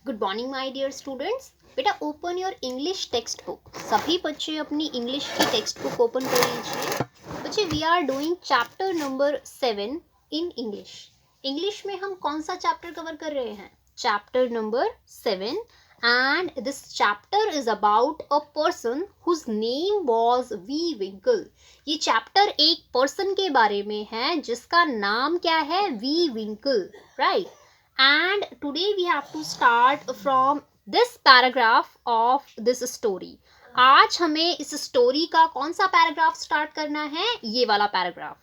Good morning my dear students. बेटा open your English text book. सभी बच्चे अपनी इंग्लिश की टेक्स्ट बुक ओपन कर लीजिए। बच्चे we are doing chapter number 7 in English. English में हम कौन सा चैप्टर कवर कर रहे हैं? Chapter number 7 and this chapter is about a person whose name was Van Winkle. ये चैप्टर एक पर्सन के बारे में है जिसका नाम क्या है? Van Winkle, right. And today we have to start from this paragraph of this story। आज हमें इस स्टोरी का कौन सा पैराग्राफ स्टार्ट करना है? ये वाला paragraph.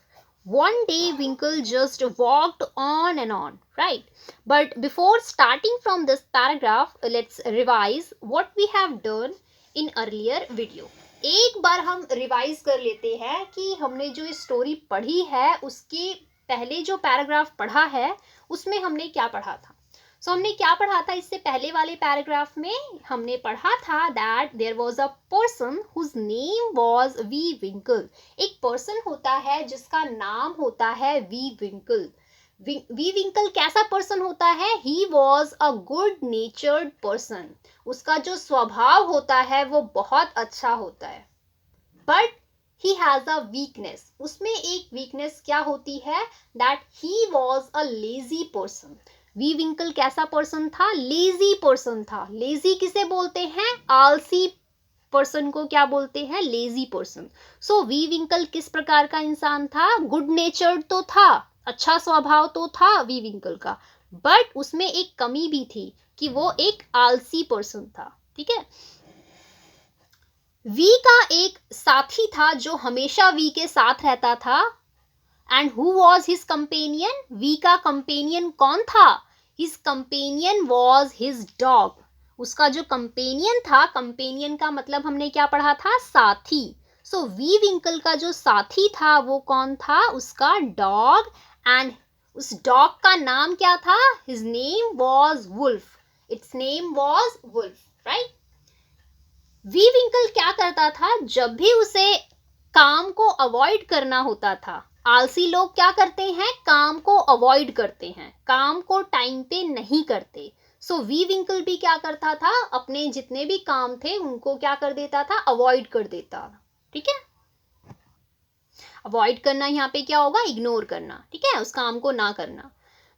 One day Winkle just walked on and on, right? But before starting from this paragraph, let's revise what we have done in earlier video। एक बार हम रिवाइज कर लेते हैं कि हमने जो स्टोरी पढ़ी है उसके पहले जो पैराग्राफ पढ़ा है उसमें हमने क्या पढ़ा था। हमने क्या पढ़ा था इससे पहले वाले पैराग्राफ में? हमने पढ़ा था that there was a person whose name was Van Winkle. एक पर्सन होता है जिसका नाम होता है वी विंकल। वी विंकल कैसा पर्सन होता है? ही वॉज अ गुड नेचर्ड पर्सन। उसका जो स्वभाव होता है वो बहुत अच्छा होता है। But he has a weakness. उसमें एक वीकनेस क्या होती है? That he was a lazy person. Van Winkle कैसा पर्सन था? लेजी पर्सन था। लेजी किसे बोलते हैं? आलसी पर्सन को क्या बोलते हैं? Lazy person. सो वी विंकल किस प्रकार का इंसान था? गुड नेचर्ड तो था, अच्छा स्वभाव तो था वी विंकल का, बट उसमें एक कमी भी थी कि वो एक आलसी पर्सन था। ठीक है। वी का एक साथी था जो हमेशा वी के साथ रहता था। And who was his companion? वी का कंपेनियन कौन था? His companion was his dog. उसका जो कंपेनियन था, कंपेनियन का मतलब हमने क्या पढ़ा था? साथी। सो वी विंकल का जो साथी था वो कौन था? उसका डॉग। एंड उस डॉग का नाम क्या था? His name was wolf. Its name was wolf, right. Van Winkle क्या करता था? जब भी उसे काम को अवॉइड करना होता था, आलसी लोग क्या करते हैं? काम को अवॉइड करते हैं, काम को टाइम पे नहीं करते। सो वी विंकल भी क्या करता था? अपने जितने भी काम थे उनको क्या कर देता था? अवॉइड कर देता। ठीक है। अवॉइड करना यहाँ पे क्या होगा? इग्नोर करना। ठीक है, उस काम को ना करना।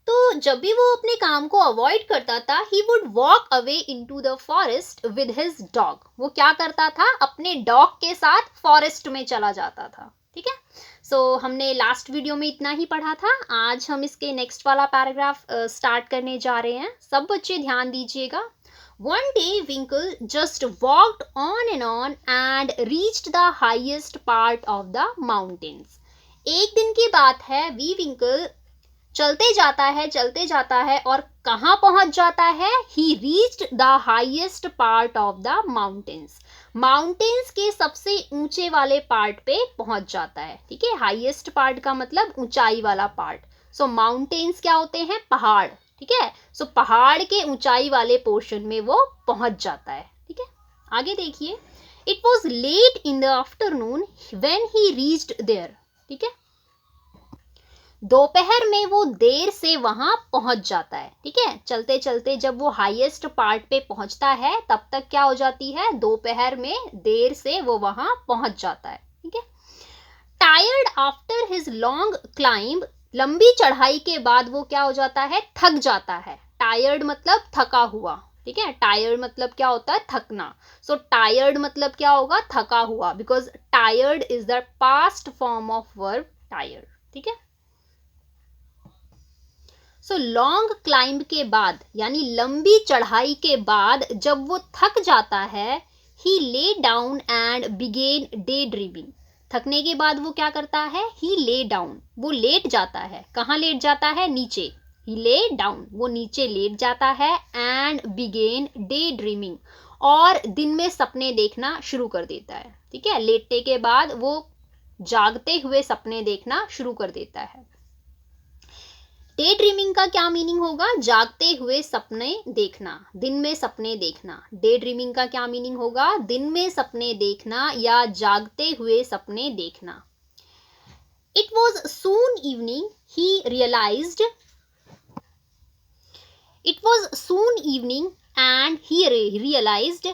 तो जब भी वो अपने काम को अवॉइड करता था, he would walk away into the forest with his dog. वो क्या करता था? अपने डॉग के साथ फॉरेस्ट में चला जाता था। ठीक है। हमने लास्ट वीडियो में इतना ही पढ़ा था। आज हम इसके नेक्स्ट वाला पैराग्राफ स्टार्ट करने जा रहे हैं। सब बच्चे ध्यान दीजिएगा। One day Winkle just walked on and reached the highest part of the mountains। एक दिन की बात है, वी विंकल चलते जाता है और कहाँ पहुंच जाता है? ही reached the highest part of the mountains. Mountains के सबसे ऊंचे वाले पार्ट पे पहुंच जाता है। ठीक है, हाईएस्ट पार्ट का मतलब ऊंचाई वाला पार्ट। सो माउंटेन्स क्या होते हैं? पहाड़। ठीक है। सो पहाड़ के ऊंचाई वाले पोर्शन में वो पहुंच जाता है। ठीक है, आगे देखिए। It was late in the afternoon when he reached there. ठीक है, दोपहर में वो देर से वहां पहुंच जाता है। ठीक है, चलते चलते जब वो हाईएस्ट पार्ट पे पहुंचता है तब तक क्या हो जाती है? दोपहर में देर से वो वहां पहुंच जाता है। ठीक है। Tired after his long climb, लंबी चढ़ाई के बाद वो क्या हो जाता है? थक जाता है। टायर्ड मतलब थका हुआ। ठीक है, टायर्ड मतलब क्या होता है? थकना। सो टायर्ड मतलब क्या होगा? थका हुआ, because tired is the past form of verb tired. ठीक है। सो लॉन्ग क्लाइंब के बाद यानी लंबी चढ़ाई के बाद जब वो थक जाता है, he lay down and began day dreaming. थकने के बाद वो क्या करता है? ही ले डाउन, वो लेट जाता है। कहाँ लेट जाता है? नीचे। ही ले डाउन, वो नीचे लेट जाता है। एंड बिगेन डे ड्रीमिंग, और दिन में सपने देखना शुरू कर देता है। ठीक है, लेटने के बाद वो जागते हुए सपने देखना शुरू कर देता है। डे ड्रीमिंग का क्या मीनिंग होगा? जागते हुए सपने देखना, दिन में सपने देखना। डे ड्रीमिंग का क्या मीनिंग होगा? दिन में सपने देखना या जागते हुए सपने देखना। It was soon evening, he realised. It was soon evening and he realised,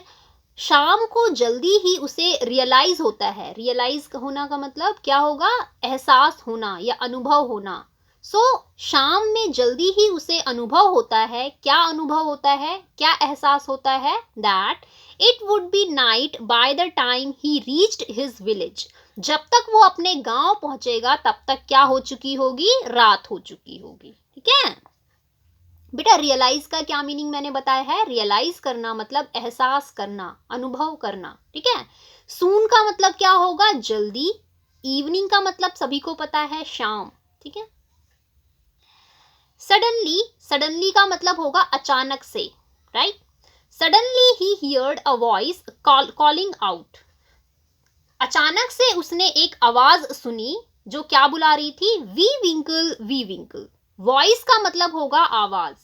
शाम को जल्दी ही उसे रियलाइज होता है। रियलाइज होना का मतलब क्या होगा? एहसास होना या अनुभव होना। सो शाम में जल्दी ही उसे अनुभव होता है। क्या अनुभव होता है? क्या एहसास होता है? That it would be night by the time he reached his village, जब तक वो अपने गांव पहुंचेगा तब तक क्या हो चुकी होगी? रात हो चुकी होगी। ठीक है बेटा, रियलाइज का क्या मीनिंग मैंने बताया है? रियलाइज करना मतलब एहसास करना, अनुभव करना। ठीक है, सून का मतलब क्या होगा? जल्दी। इवनिंग का मतलब सभी को पता है, शाम। ठीक है, सडनली, सडनली का मतलब होगा अचानक से, right. Suddenly he heard a voice calling out, अचानक से उसने एक आवाज सुनी जो क्या बुला रही थी? Van Winkle, Van Winkle. Voice का मतलब होगा आवाज।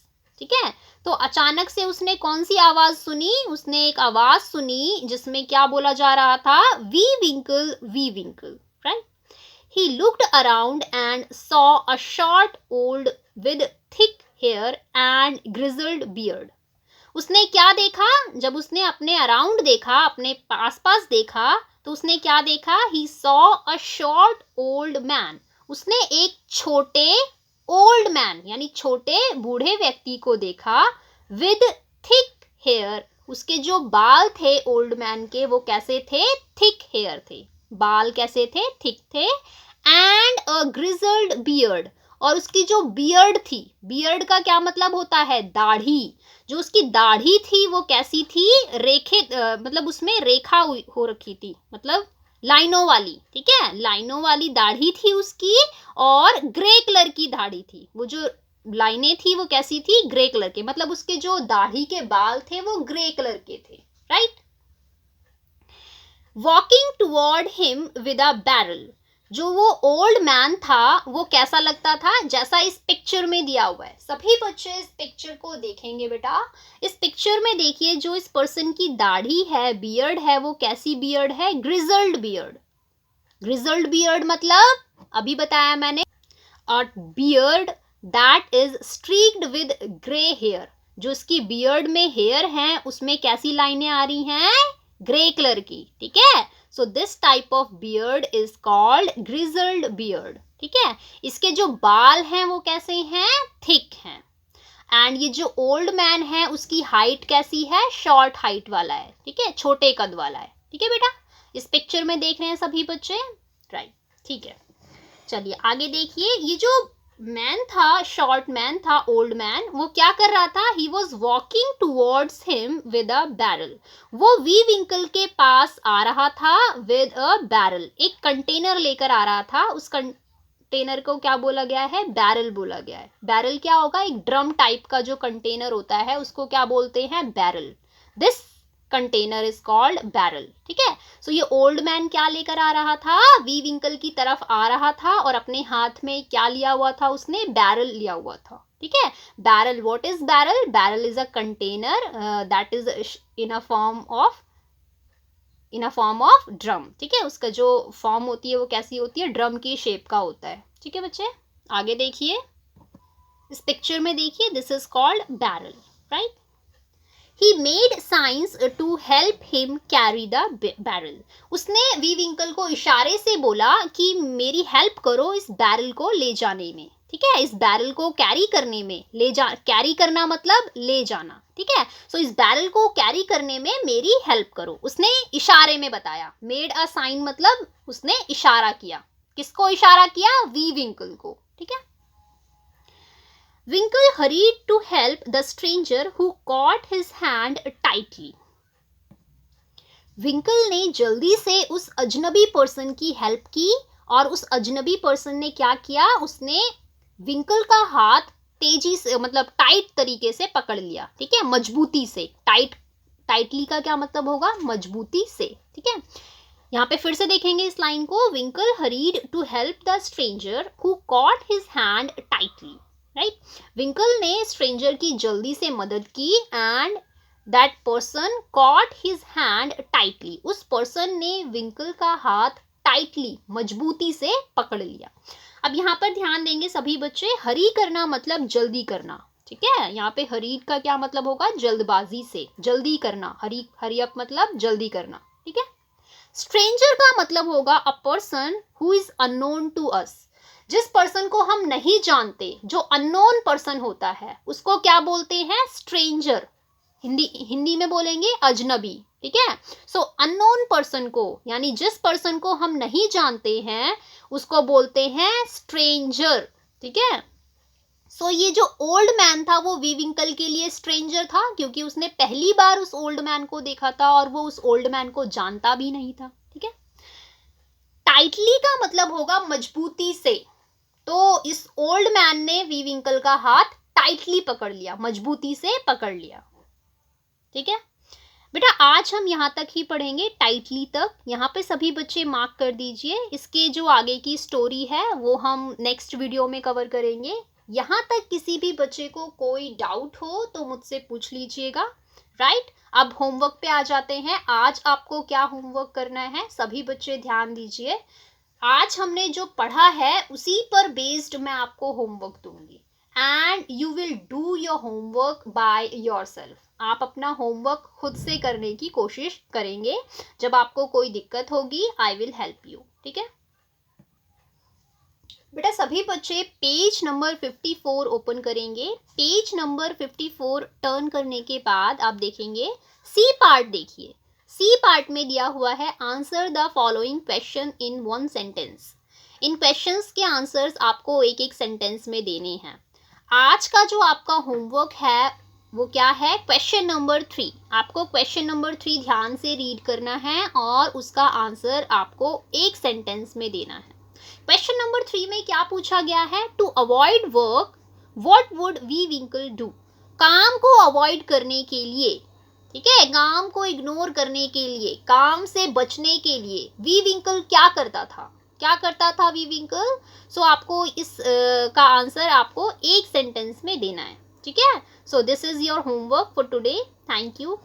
ठीक है, तो अचानक से उसने कौन सी आवाज सुनी? उसने एक आवाज सुनी जिसमें क्या बोला जा रहा था? Van Winkle, Van Winkle, right. He looked around and saw a short old with thick hair and grizzled beard. उसने क्या देखा? जब उसने अपने अराउंड देखा, अपने पास पास देखा, तो उसने क्या देखा? He saw a short old man. उसने एक छोटे ओल्ड मैन यानी छोटे बूढ़े व्यक्ति को देखा। विद थिक हेयर, उसके जो बाल थे ओल्ड मैन के वो कैसे थे? थिक हेयर थे। बाल कैसे थे? थिक थे। एंड अ ग्रिजल्ड बियर्ड, और उसकी जो बियर्ड थी, बियर्ड का क्या मतलब होता है? दाढ़ी। जो उसकी दाढ़ी थी वो कैसी थी? रेखे मतलब उसमें रेखा हो रखी थी, मतलब लाइनों वाली। ठीक है, लाइनों वाली दाढ़ी थी उसकी, और ग्रे कलर की दाढ़ी थी। वो जो लाइनें थी वो कैसी थी? ग्रे कलर के, मतलब उसके जो दाढ़ी के बाल थे वो ग्रे कलर के थे, right. Walking toward him with a barrel, जो वो ओल्ड मैन था वो कैसा लगता था? जैसा इस पिक्चर में दिया हुआ है। सभी बच्चे इस पिक्चर को देखेंगे बेटा। इस पिक्चर में देखिए, जो इस पर्सन की दाढ़ी है, बियर्ड है, वो कैसी बियर्ड है? Grizzled beard. ग्रिजल्ड बियर्ड मतलब अभी बताया मैंने, a beard that is streaked with grey hair. जो इसकी बियर्ड में हेयर हैं उसमें कैसी लाइनें आ रही हैं? ग्रे कलर की। ठीक है, so this type of beard is called grizzled beard. ठीक है, इसके जो बाल हैं वो कैसे हैं? थिक हैं। एंड ये जो ओल्ड मैन है उसकी हाइट कैसी है? शॉर्ट हाइट वाला है। ठीक है, छोटे कद वाला है। ठीक है बेटा, इस पिक्चर में देख रहे हैं सभी बच्चे, राइट। ठीक है, चलिए आगे देखिए। ये जो मैन था, शॉर्ट मैन था, ओल्ड मैन, वो क्या कर रहा था? He was walking towards him with a barrel, वो वी विंकल के पास आ रहा था विद अ बैरल, एक कंटेनर लेकर आ रहा था। उस कंटेनर को क्या बोला गया है? बैरल बोला गया है। बैरल क्या होगा? एक ड्रम टाइप का जो कंटेनर होता है उसको क्या बोलते हैं? Barrel. This container is called barrel. ठीक है, सो ये ओल्ड मैन क्या लेकर आ रहा था? वी विंकल की तरफ आ रहा था, और अपने हाथ में क्या लिया हुआ था? उसने बैरल लिया हुआ था। ठीक है, barrel, what is barrel? Barrel is a container that is in a form of drum. ठीक है, उसका जो फॉर्म होती है वो कैसी होती है? ड्रम की शेप का होता है। ठीक है बच्चे, आगे देखिए। इस पिक्चर में देखिए, this is called barrel, right. He made signs to help him carry the barrel. उसने वी विंकल को इशारे से बोला कि मेरी हेल्प करो इस बैरल को ले जाने में। ठीक है, इस बैरल को कैरी करने में, कैरी करना मतलब ले जाना। ठीक है, सो इस बैरल को कैरी करने में मेरी हेल्प करो। उसने इशारे में बताया। मेड अ साइन मतलब उसने इशारा किया। किसको इशारा किया? वी विंकल को। ठीक है, Winkle hurried to help the stranger who caught his hand tightly. विंकल ने जल्दी से उस अजनबी पर्सन की हेल्प की, और उस अजनबी पर्सन ने क्या किया? उसने विंकल का हाथ तेजी से, मतलब टाइट तरीके से पकड़ लिया। ठीक है, मजबूती से। टाइटली का क्या मतलब होगा? मजबूती से। ठीक है, यहाँ पे फिर से देखेंगे इस लाइन को। Winkle hurried to help the stranger who caught his hand tightly, right. Winkle ने स्ट्रेंजर की जल्दी से मदद की, and that person caught his hand tightly, उस पर्सन ने विंकल का हाथ टाइटली, मजबूती से पकड़ लिया। अब यहाँ पर ध्यान देंगे सभी बच्चे, हरी करना मतलब जल्दी करना। ठीक है, यहाँ पे हरीड का क्या मतलब होगा, जल्दबाजी से, जल्दी करना, हरी अप मतलब जल्दी करना, ठीक है। स्ट्रेंजर का मतलब होगा a person who is unknown to us, जिस पर्सन को हम नहीं जानते, जो अननोन पर्सन होता है उसको क्या बोलते हैं, स्ट्रेंजर। हिंदी में बोलेंगे अजनबी, ठीक है। सो अननोन पर्सन को, यानी जिस पर्सन को हम नहीं जानते हैं उसको बोलते हैं स्ट्रेंजर, ठीक है। सो ये जो ओल्ड मैन था वो वीविंकल के लिए स्ट्रेंजर था, क्योंकि उसने पहली बार उस ओल्ड मैन को देखा था और वो उस ओल्ड मैन को जानता भी नहीं था, ठीक है। टाइटली का मतलब होगा मजबूती से, तो इस ओल्ड मैन ने वीविंकल का हाथ टाइटली पकड़ लिया, मजबूती से पकड़ लिया, ठीक है। बेटा आज हम यहाँ तक ही पढ़ेंगे, टाइटली तक। यहाँ पे सभी बच्चे मार्क कर दीजिए, इसके जो आगे की स्टोरी है वो हम नेक्स्ट वीडियो में कवर करेंगे। यहाँ तक किसी भी बच्चे को कोई डाउट हो तो मुझसे पूछ लीजिएगा, राइट। अब होमवर्क पे आ जाते हैं। आज आपको क्या होमवर्क करना है, सभी बच्चे ध्यान दीजिए। आज हमने जो पढ़ा है उसी पर बेस्ड मैं आपको होमवर्क दूंगी, and you will do your homework by yourself. आप अपना होमवर्क खुद से करने की कोशिश करेंगे। जब आपको कोई दिक्कत होगी आई विल हेल्प यू, ठीक है। बेटा सभी बच्चे पेज नंबर 54 ओपन करेंगे। पेज नंबर 54 टर्न करने के बाद आप देखेंगे सी पार्ट, देखिए सी पार्ट में दिया हुआ है answer the following question in one sentence. In questions के आंसर्स आपको एक एक सेंटेंस में देने हैं। आज का जो आपका होमवर्क है वो क्या है, क्वेश्चन नंबर 3। आपको क्वेश्चन नंबर 3 ध्यान से रीड करना है और उसका आंसर आपको एक सेंटेंस में देना है। क्वेश्चन नंबर 3 में क्या पूछा गया है, to avoid work what would Van Winkle do. काम को अवॉइड करने के लिए, ठीक है, काम को इग्नोर करने के लिए, काम से बचने के लिए वीविंकल क्या करता था, क्या करता था वीविंकल। सो आपको इस का आंसर आपको एक सेंटेंस में देना है, ठीक है। So this is your homework for today. Thank you.